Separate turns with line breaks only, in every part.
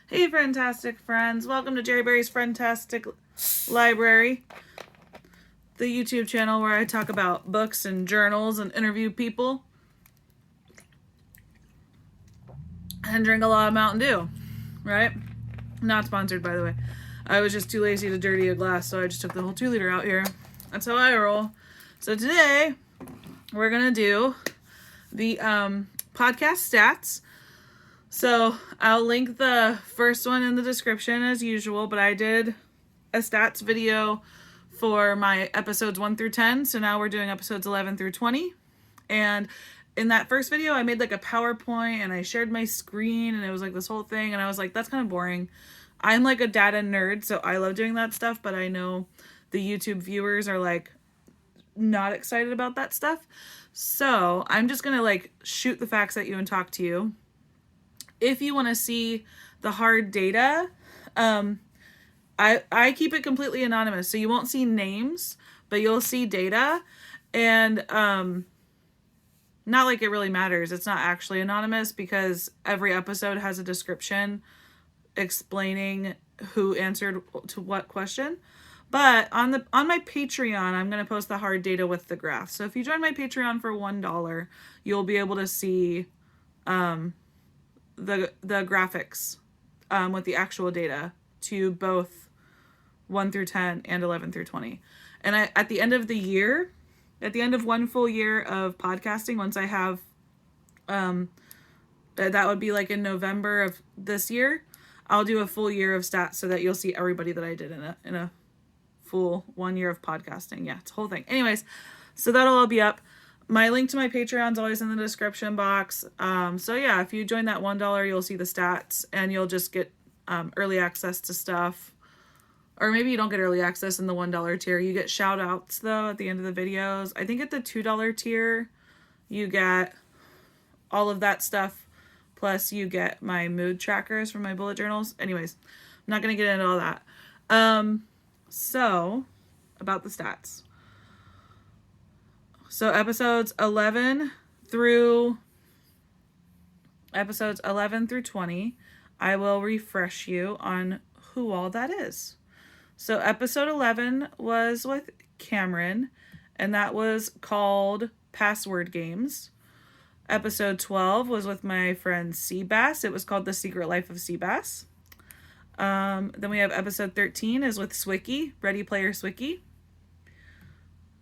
Hey, Friend-Tastic friends. Welcome to Jerry Berry's Friend-Tastic Library, the YouTube channel where I talk about books and journals and interview people and drink a lot of Mountain Dew, right? Not sponsored, by the way. I was just too lazy to dirty a glass, so I just took the whole 2-liter out here. That's how I roll. So today, we're going to do the podcast stats. So I'll link the first one in the description as usual, but I did a stats video for my episodes 1 through 10. So now we're doing episodes 11 through 20. And in that first video, I made like a PowerPoint and I shared my screen and it was like this whole thing. And I was like, that's kind of boring. I'm like a data nerd, so I love doing that stuff, but I know the YouTube viewers are like not excited about that stuff. So I'm just going to like shoot the facts at you and talk to you. If you want to see the hard data, I keep it completely anonymous. So you won't see names, but you'll see data. And not like it really matters. It's not actually anonymous because every episode has a description explaining who answered to what question. But on my Patreon, I'm going to post the hard data with the graph. So if you join my Patreon for $1, you'll be able to see the graphics with the actual data to both 1 through 10 and 11 through 20. And at the end of the year, at the end of one full year of podcasting, once I have, that would be like in November of this year, I'll do a full year of stats so that you'll see everybody that I did in a full 1 year of podcasting. Yeah, it's a whole thing. Anyways, so that'll all be up. My link to my Patreon's always in the description box. So yeah, if you join that $1, you'll see the stats and you'll just get early access to stuff. Or maybe you don't get early access in the $1 tier. You get shout outs though at the end of the videos. I think at the $2 tier, you get all of that stuff. Plus you get my mood trackers from my bullet journals. Anyways, I'm not going to get into all that. So about the stats. So episodes 11 through 20, I will refresh you on who all that is. So episode 11 was with Cameron, and that was called Password Games. Episode 12 was with my friend Seabass. It was called The Secret Life of Seabass. Then we have episode 13 is with Swicky, Ready Player Swicky.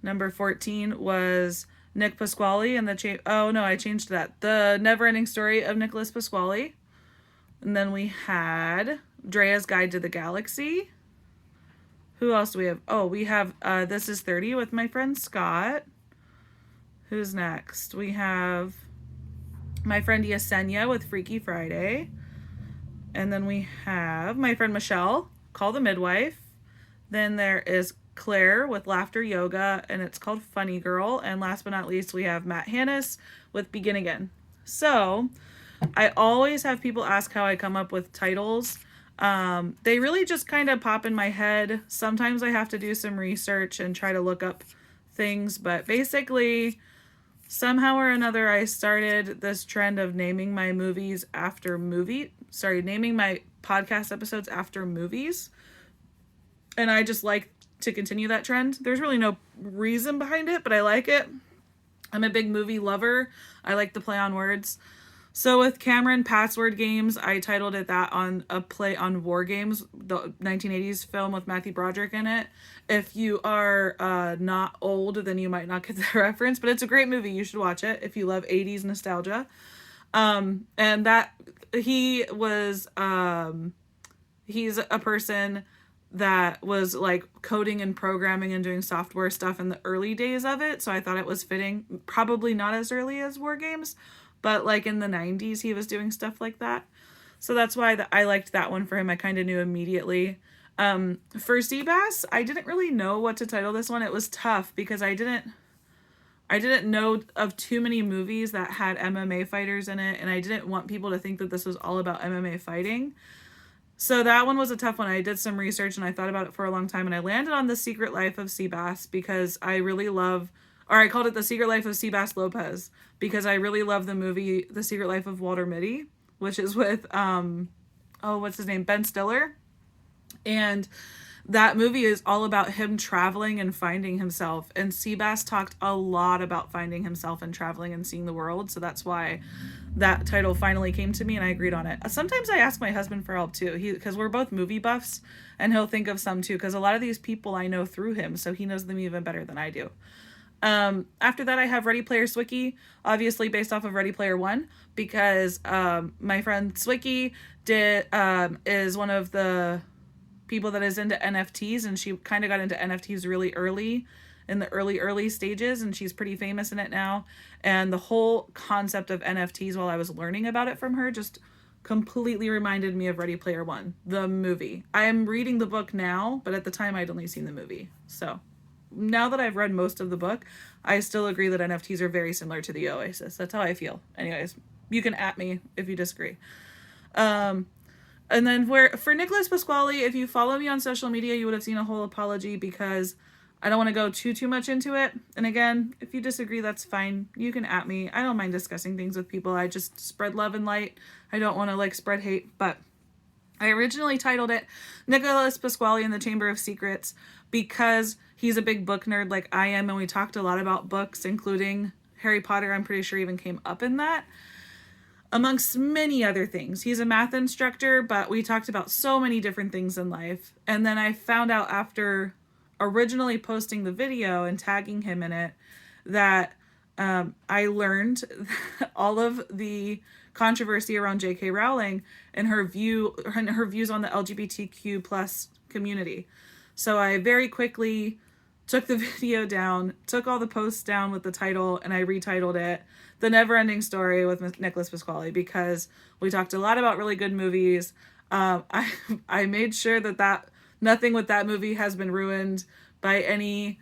Number 14 was Nick Pasquale and I changed that. The Never-Ending Story of Nicholas Pasquale. And then we had Drea's Guide to the Galaxy. Who else do we have? Oh, we have This Is 30 with my friend Scott. Who's next? We have my friend Yesenia with Freaky Friday. And then we have my friend Michelle, Call the Midwife. Then there is Claire with Laughter Yoga, and it's called Funny Girl. And last but not least, we have Matt Hannis with Begin Again. So I always have people ask how I come up with titles. They really just kind of pop in my head. Sometimes I have to do some research and try to look up things, but basically somehow or another I started this trend of naming my naming my podcast episodes after movies. And I just like to continue that trend. There's really no reason behind it, but I like it. I'm a big movie lover. I like to play on words. So with Cameron Password Games, I titled it that on a play on War Games, the 1980s film with Matthew Broderick in it. If you are not old, then you might not get the reference, but it's a great movie. You should watch it if you love 80s nostalgia. And that he was, he's a person that was like coding and programming and doing software stuff in the early days of it. So I thought it was fitting, probably not as early as War Games, but like in the 90s, he was doing stuff like that. So that's why I liked that one for him. I kind of knew immediately. For Seabass, I didn't really know what to title this one. It was tough because I didn't know of too many movies that had MMA fighters in it, and I didn't want people to think that this was all about MMA fighting. So that one was a tough one. I did some research and I thought about it for a long time, and I landed on The Secret Life of Seabass because I really love, or I called it The Secret Life of Seabass Lopez because I really love the movie The Secret Life of Walter Mitty, which is with oh, what's his name? Ben Stiller. And that movie is all about him traveling and finding himself. And Seabass talked a lot about finding himself and traveling and seeing the world. So that's why that title finally came to me and I agreed on it. Sometimes I ask my husband for help too, because we're both movie buffs, and he'll think of some too, because a lot of these people I know through him, so he knows them even better than I do. After that, I have Ready Player Swicky, obviously based off of Ready Player One, because my friend Swicky is one of the people that is into NFTs, and she kind of got into NFTs really early, in the early stages, and she's pretty famous in it now. And the whole concept of NFTs, while I was learning about it from her, just completely reminded me of Ready Player One, the movie. I am reading the book now, but at the time I'd only seen the movie. So now that I've read most of the book, I still agree that NFTs are very similar to the Oasis. That's how I feel. Anyways, you can at me if you disagree. And then for Nicholas Pasquale, if you follow me on social media, you would have seen a whole apology, because I don't want to go too much into it. And again, if you disagree, that's fine. You can at me. I don't mind discussing things with people. I just spread love and light. I don't want to spread hate. But I originally titled it Nicholas Pasquale and the Chamber of Secrets, because he's a big book nerd like I am, and we talked a lot about books, including Harry Potter. I'm pretty sure even came up in that, amongst many other things. He's a math instructor, but we talked about so many different things in life. And then I found out after originally posting the video and tagging him in it that I learned all of the controversy around J.K. Rowling and her views on the LGBTQ plus community. So I very quickly took the video down, took all the posts down with the title, and I retitled it The Never-Ending Story with Nicholas Pasquale, because we talked a lot about really good movies. I made sure that nothing with that movie has been ruined by any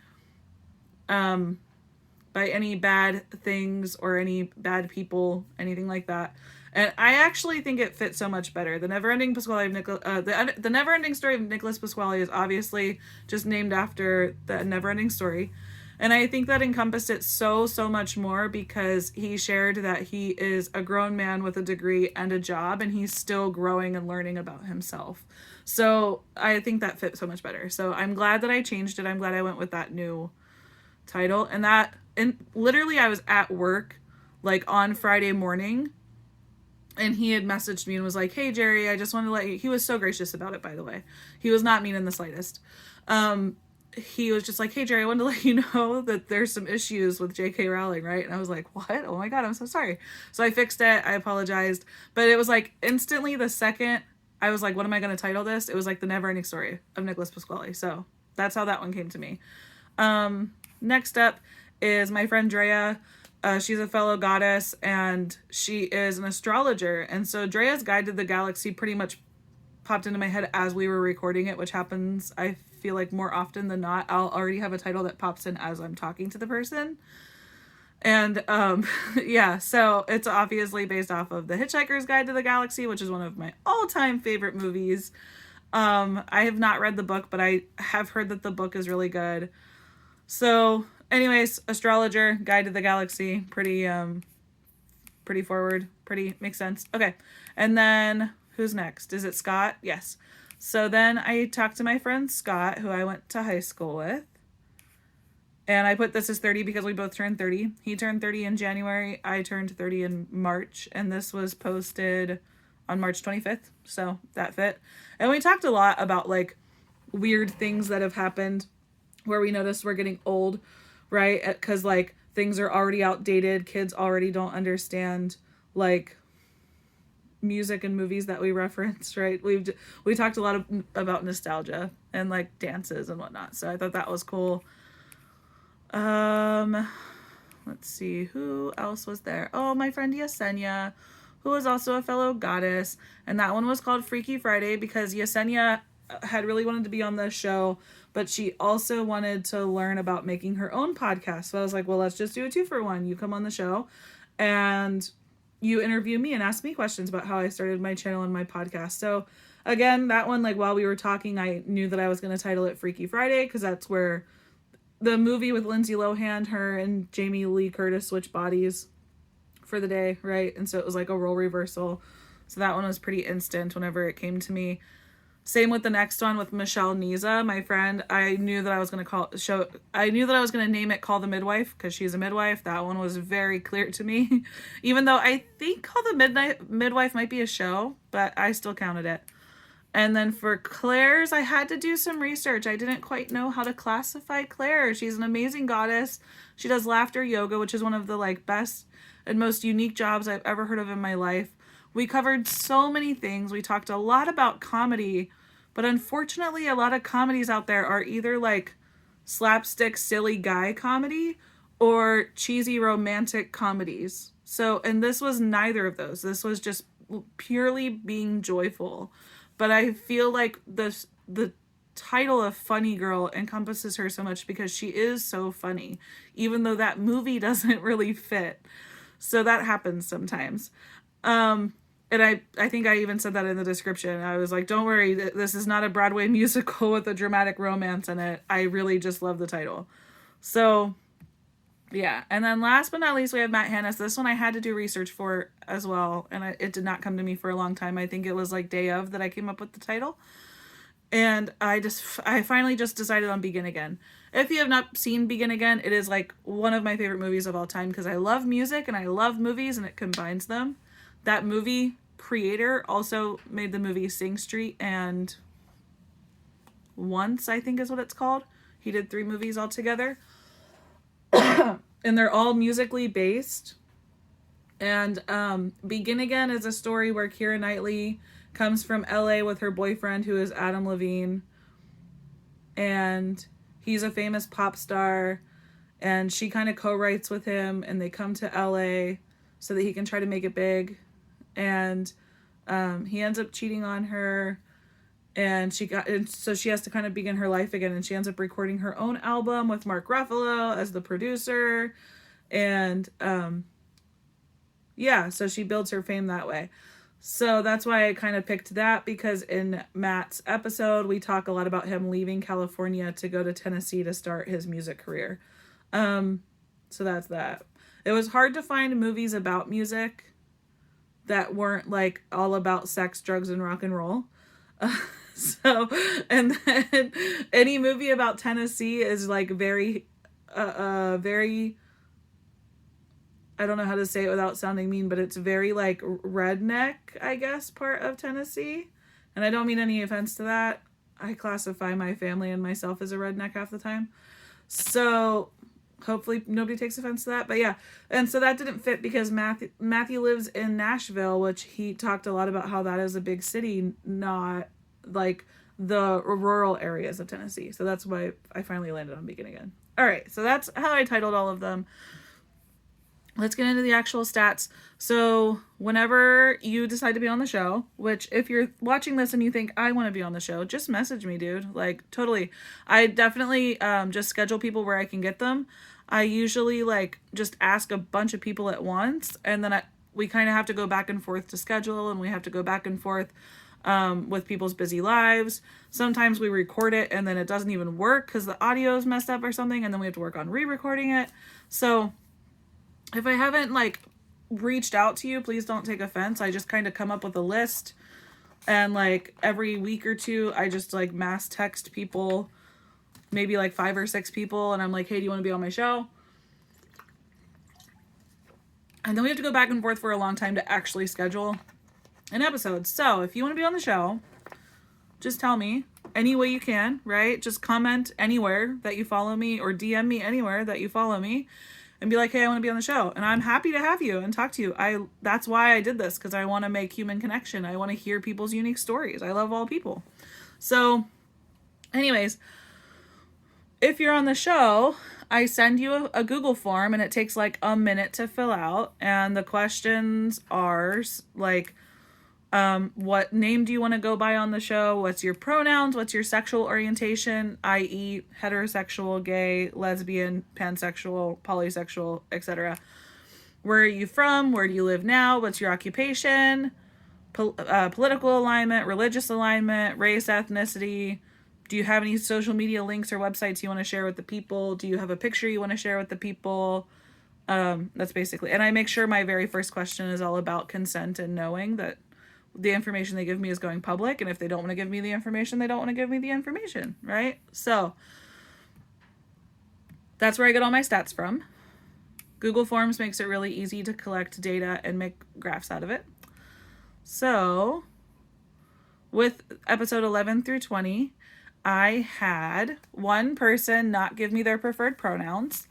bad things or any bad people, anything like that. And I actually think it fits so much better. The Never-Ending Pasquale of the Never-Ending Story of Nicholas Pasquale is obviously just named after the Never-Ending Story. And I think that encompassed it so much more, because he shared that he is a grown man with a degree and a job, and he's still growing and learning about himself. So I think that fit so much better. So I'm glad that I changed it. I'm glad I went with that new title. And literally I was at work on Friday morning, and he had messaged me and was like, "Hey Jerry, I just wanted to let you," he was so gracious about it, by the way. He was not mean in the slightest. He was just like, "Hey Jerry, I wanted to let you know that there's some issues with J.K. Rowling," right? And I was like, "What? Oh my God, I'm so sorry." So I fixed it. I apologized. But it was instantly the second I was like, what am I going to title this? It was The Never-Ending Story of Nicholas Pasquale. So that's how that one came to me. Next up is my friend Drea. She's a fellow goddess, and she is an astrologer. And so Drea's Guide to the Galaxy pretty much popped into my head as we were recording it, which happens, I feel more often than not. I'll already have a title that pops in as I'm talking to the person. And yeah, so it's obviously based off of The Hitchhiker's Guide to the Galaxy, which is one of my all-time favorite movies. I have not read the book, but I have heard that the book is really good. So anyways, astrologer, Guide to the Galaxy, pretty forward, pretty makes sense. Okay. And then who's next? Is it Scott? Yes. So then I talked to my friend Scott, who I went to high school with. And I put this as 30 because we both turned 30. He turned 30 in January. I turned 30 in March. And this was posted on March 25th. So that fit. And we talked a lot about weird things that have happened where we noticed we're getting old, right? Because things are already outdated. Kids already don't understand music and movies that we reference, right? We talked a lot about nostalgia and dances and whatnot. So I thought that was cool. Let's see, who else was there? Oh, my friend Yesenia, who is also a fellow goddess. And that one was called Freaky Friday because Yesenia had really wanted to be on the show, but she also wanted to learn about making her own podcast. So I was like, well, let's just do a 2-for-1. You come on the show and you interview me and ask me questions about how I started my channel and my podcast. So again, that one, while we were talking, I knew that I was going to title it Freaky Friday because that's where the movie with Lindsay Lohan, her and Jamie Lee Curtis switch bodies for the day, right? And so it was a role reversal. So that one was pretty instant whenever it came to me. Same with the next one with Michelle Niza, my friend. I knew that I was going to name it Call the Midwife because she's a midwife. That one was very clear to me. Even though I think Call the Midwife might be a show, but I still counted it. And then for Claire's, I had to do some research. I didn't quite know how to classify Claire. She's an amazing goddess. She does laughter yoga, which is one of the like best and most unique jobs I've ever heard of in my life. We covered so many things. We talked a lot about comedy, but unfortunately, a lot of comedies out there are either like slapstick, silly guy comedy or cheesy romantic comedies. So, and this was neither of those. This was just purely being joyful. But I feel like the title of Funny Girl encompasses her so much because she is so funny, even though that movie doesn't really fit. So that happens sometimes. And I think I even said that in the description. I was like, don't worry, this is not a Broadway musical with a dramatic romance in it. I really just love the title. So, yeah. And then last but not least, we have Matt Hannis. This one I had to do research for as well. And it did not come to me for a long time. I think it was like day of that I came up with the title. And I finally just decided on Begin Again. If you have not seen Begin Again, it is like one of my favorite movies of all time because I love music and I love movies and it combines them. That movie creator also made the movie Sing Street and Once, I think is what it's called. He did 3 movies altogether. And they're all musically based. And Begin Again is a story where Keira Knightley comes from LA with her boyfriend who is Adam Levine. And he's a famous pop star. And she kind of co-writes with him and they come to LA so that he can try to make it big. And he ends up cheating on her. And so she has to kind of begin her life again. And she ends up recording her own album with Mark Ruffalo as the producer. And yeah, so she builds her fame that way. So that's why I kind of picked that because in Matt's episode, we talk a lot about him leaving California to go to Tennessee to start his music career. So that's that. It was hard to find movies about music that weren't like all about sex, drugs, and rock and roll. So, and then any movie about Tennessee is like very, very, I don't know how to say it without sounding mean, but it's very like redneck, I guess, part of Tennessee. And I don't mean any offense to that. I classify my family and myself as a redneck half the time. So hopefully nobody takes offense to that. But yeah, and so that didn't fit because Matthew lives in Nashville, which he talked a lot about how that is a big city, not like the rural areas of Tennessee. So that's why I finally landed on Begin Again. All right, so that's how I titled all of them. Let's get into the actual stats. So whenever you decide to be on the show, which if you're watching this and you think I want to be on the show, just message me, dude. Like totally. I definitely just schedule people where I can get them. I usually like just ask a bunch of people at once and then we kind of have to go back and forth to schedule and we have to go back and forth with people's busy lives. Sometimes we record it and then it doesn't even work because the audio is messed up or something and then we have to work on re-recording it. So if I haven't like reached out to you, please don't take offense. I just kind of come up with a list and like every week or two I just like mass text people, maybe like 5 or 6 people, and I'm like, hey, do you want to be on my show? And then we have to go back and forth for a long time to actually schedule an episode. So if you want to be on the show, just tell me any way you can, right? Just comment anywhere that you follow me or DM me anywhere that you follow me and be like, hey, I want to be on the show. And I'm happy to have you and talk to you. That's why I did this, because I want to make human connection. I want to hear people's unique stories. I love all people. So anyways, if you're on the show, I send you a Google form and it takes like a minute to fill out. And the questions are like, what name do you want to go by on the show? What's your pronouns? What's your sexual orientation, i.e. heterosexual, gay, lesbian, pansexual, polysexual, etc. Where are you from? Where do you live now? What's your occupation? Political alignment, religious alignment, race, ethnicity. Do you have any social media links or websites you want to share with the people? Do you have a picture you want to share with the people? That's basically, and I make sure my very first question is all about consent and knowing that the information they give me is going public. And if they don't want to give me the information, they don't want to give me the information, right? So that's where I get all my stats from. Google Forms makes it really easy to collect data and make graphs out of it. So with episode 11 through 20, I had one person not give me their preferred pronouns.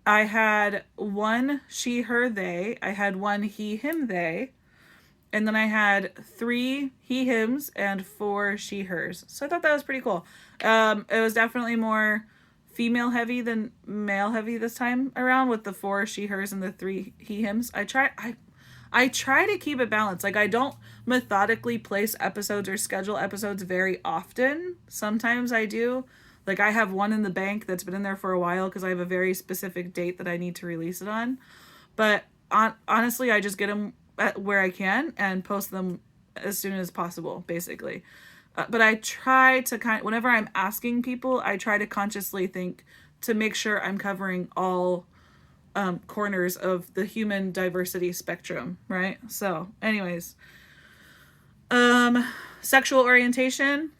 I had one she, her, they. I had one he, him, they. And then I had 3 he, hims and 4 she, hers. So I thought that was pretty cool. It was definitely more female heavy than male heavy this time around with the 4 she, hers and the 3 he, hims. I try to keep it balanced. Like, I don't methodically place episodes or schedule episodes very often. Sometimes I do. Like, I have one in the bank that's been in there for a while because I have a very specific date that I need to release it on. But honestly, I just get them where I can and post them as soon as possible, basically. But I try to whenever I'm asking people, I try to consciously think to make sure I'm covering all corners of the human diversity spectrum, right? So, anyways, sexual orientation.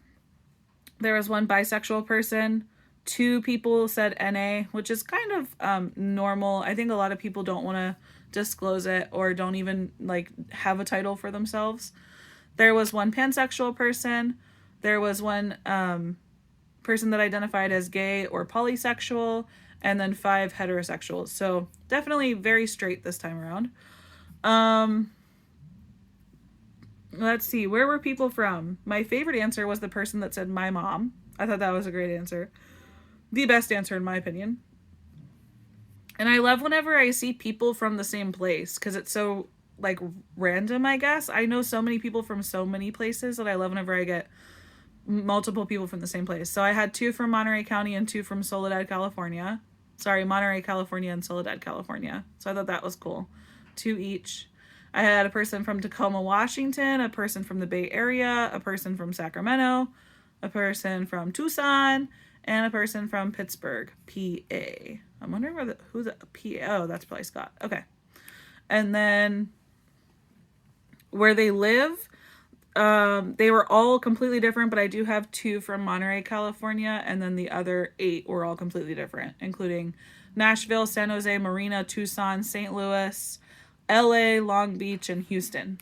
There was one bisexual person. 2 people said NA, which is kind of normal. I think a lot of people don't want to disclose it or don't even like have a title for themselves. There was one pansexual person. There was one person that identified as gay or polysexual, and then 5 heterosexuals. So definitely very straight this time around. Let's see, where were people from? My favorite answer was the person that said my mom. I thought that was a great answer. The best answer in my opinion. And I love whenever I see people from the same place because it's so like random, I guess. I know so many people from so many places that I love whenever I get multiple people from the same place. So I had 2 from Monterey County and 2 from Soledad, California. Sorry, Monterey, California and Soledad, California. So I thought that was cool. 2 each. I had a person from Tacoma, Washington, a person from the Bay Area, a person from Sacramento, a person from Tucson, and a person from Pittsburgh, PA. I'm wondering who the PA, oh, that's probably Scott. Okay. And then where they live, they were all completely different, but I do have 2 from Monterey, California, and then the other 8 were all completely different, including Nashville, San Jose, Marina, Tucson, St. Louis, LA, Long Beach, and Houston.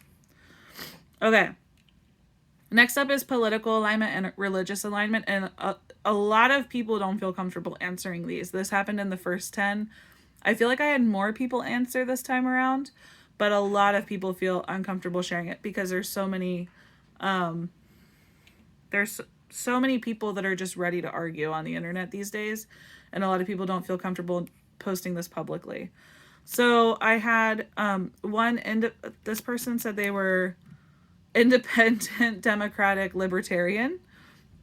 Okay. Next up is political alignment and religious alignment, and a lot of people don't feel comfortable answering these. This happened in the first 10. I feel like I had more people answer this time around, but a lot of people feel uncomfortable sharing it because there's so many people that are just ready to argue on the internet these days, and a lot of people don't feel comfortable posting this publicly. So I had this person said they were independent, democratic, libertarian.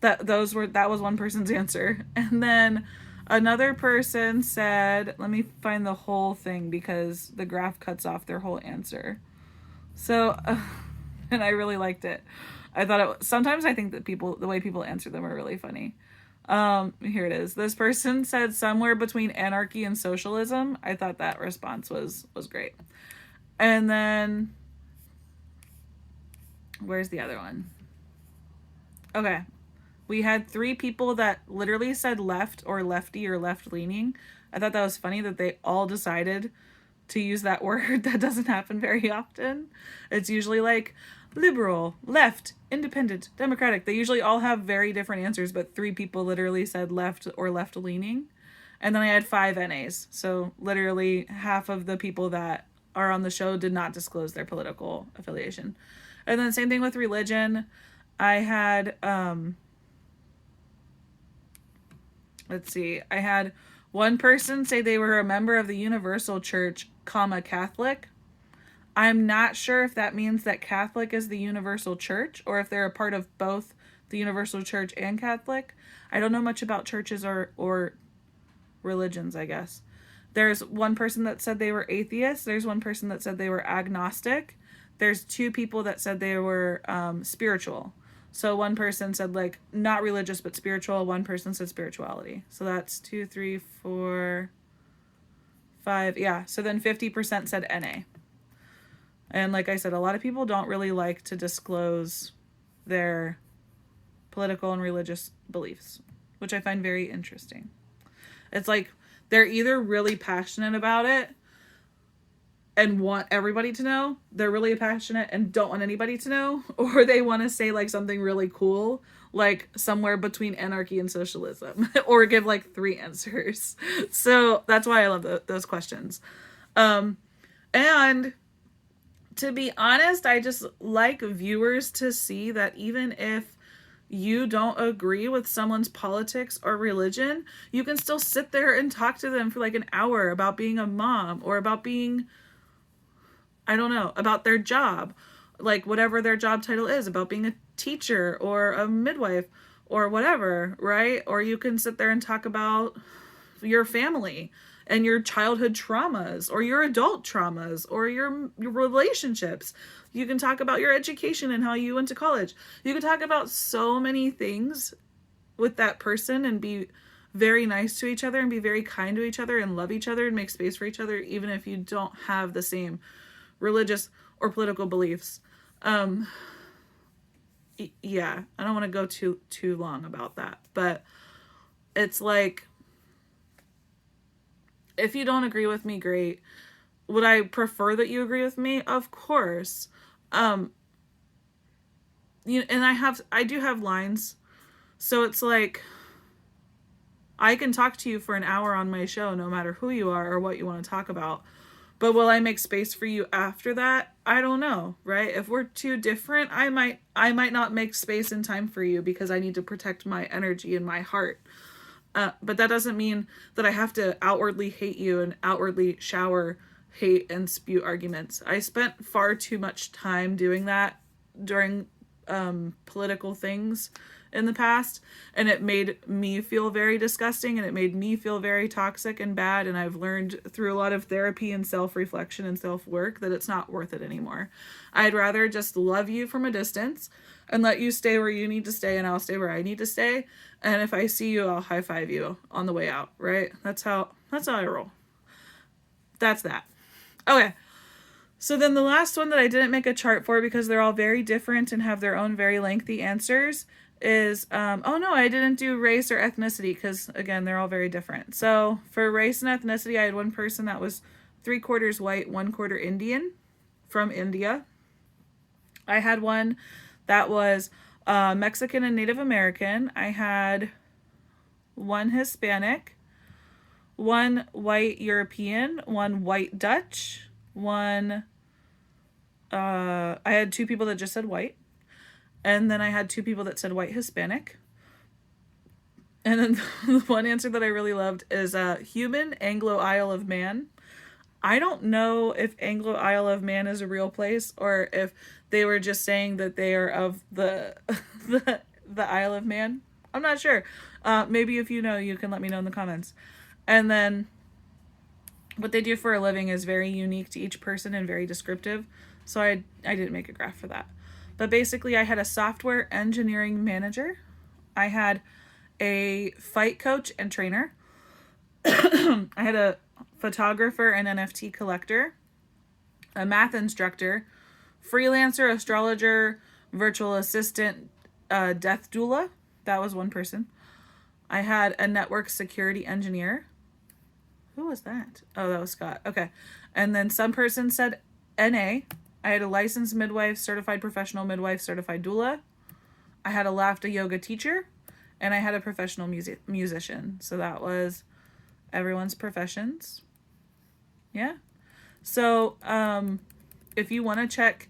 That was one person's answer. And then another person said, let me find the whole thing because the graph cuts off their whole answer. So, and I really liked it. I thought sometimes I think that the way people answer them are really funny. Here it is. This person said somewhere between anarchy and socialism. I thought that response was great. And then where's the other one? Okay. We had 3 people that literally said left or lefty or left leaning. I thought that was funny that they all decided to use that word. That doesn't happen very often. It's usually like liberal, left, independent, democratic. They usually all have very different answers, but 3 people literally said left or left leaning. And then I had 5 NAs. So literally half of the people that are on the show did not disclose their political affiliation. And then same thing with religion. I had, let's see, I had one person say they were a member of the Universal Church, Catholic. I'm not sure if that means that Catholic is the Universal Church or if they're a part of both the Universal Church and Catholic. I don't know much about churches or religions, I guess. There's one person that said they were atheists. There's one person that said they were agnostic. There's 2 people that said they were spiritual. So one person said like not religious but spiritual. One person said spirituality. So that's 2, 3, 4, 5. Yeah. So then 50% said NA. And like I said, a lot of people don't really like to disclose their political and religious beliefs, which I find very interesting. It's like they're either really passionate about it and want everybody to know, they're really passionate and don't want anybody to know, or they want to say like something really cool, like somewhere between anarchy and socialism, or give like 3 answers. So that's why I love those questions. And to be honest, I just like viewers to see that even if you don't agree with someone's politics or religion, you can still sit there and talk to them for like an hour about being a mom, or about being, I don't know, about their job, like whatever their job title is, about being a teacher or a midwife or whatever, right? Or you can sit there and talk about your family and your childhood traumas, or your adult traumas, or your relationships. You can talk about your education and how you went to college. You can talk about so many things with that person and be very nice to each other and be very kind to each other and love each other and make space for each other, even if you don't have the same religious or political beliefs. Yeah, I don't want to go too long about that, but it's like, if you don't agree with me, great. Would I prefer that you agree with me? Of course. And I do have lines. So it's like, I can talk to you for an hour on my show, no matter who you are or what you want to talk about. But will I make space for you after that? I don't know, right? If we're too different, I might not make space and time for you because I need to protect my energy and my heart. But that doesn't mean that I have to outwardly hate you and outwardly shower hate and spew arguments. I spent far too much time doing that during political things in the past, and it made me feel very disgusting, and it made me feel very toxic and bad, and I've learned through a lot of therapy and self-reflection and self-work that it's not worth it anymore. I'd rather just love you from a distance and let you stay where you need to stay, and I'll stay where I need to stay, and if I see you, I'll high-five you on the way out, right? That's how I roll. That's that. Okay. So then the last one that I didn't make a chart for because they're all very different and have their own very lengthy answers is, oh no, I didn't do race or ethnicity because, again, they're all very different. So for race and ethnicity, I had one person that was 3/4 white, 1/4 Indian from India. I had one that was Mexican and Native American. I had one Hispanic, one white European, one white Dutch, one, I had 2 people that just said white. And then I had 2 people that said white Hispanic. And then the one answer that I really loved is human Anglo Isle of Man. I don't know if Anglo Isle of Man is a real place or if they were just saying that they are of the the Isle of Man. I'm not sure. Maybe if you know, you can let me know in the comments. And then what they do for a living is very unique to each person and very descriptive. So I didn't make a graph for that. But basically I had a software engineering manager. I had a fight coach and trainer. I had a photographer and NFT collector, a math instructor, freelancer, astrologer, virtual assistant, death doula. That was one person. I had a network security engineer. Who was that? Oh, that was Scott. Okay. And then some person said NA. I had a licensed midwife, certified professional midwife, certified doula. I had a laughter yoga teacher, and I had a professional musician. So that was everyone's professions. Yeah. So if you want to check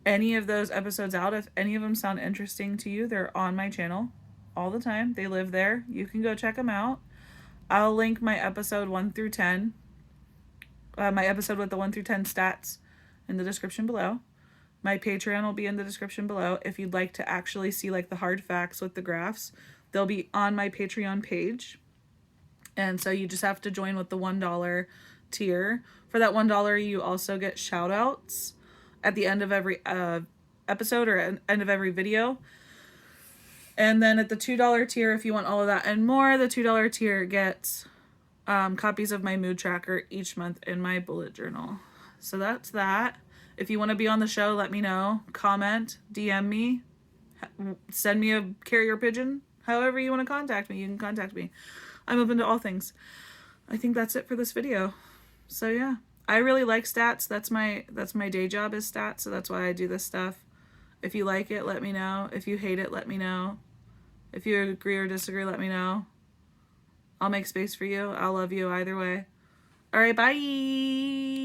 any of those episodes out, if any of them sound interesting to you, they're on my channel all the time. They live there. You can go check them out. I'll link my episode 1 through 10, my episode with the 1 through 10 stats in the description below. My Patreon will be in the description below. If you'd like to actually see like the hard facts with the graphs, they'll be on my Patreon page. And so you just have to join with the $1 tier. For that $1, you also get shout outs at the end of every episode or end of every video. And then at the $2 tier, if you want all of that and more, the $2 tier gets copies of my mood tracker each month in my bullet journal. So that's that. If you want to be on the show, let me know. Comment, DM me, send me a carrier pigeon. However you want to contact me, you can contact me. I'm open to all things. I think that's it for this video. So yeah, I really like stats. That's my day job is stats, so that's why I do this stuff. If you like it, let me know. If you hate it, let me know. If you agree or disagree, let me know. I'll make space for you. I'll love you either way. All right, bye.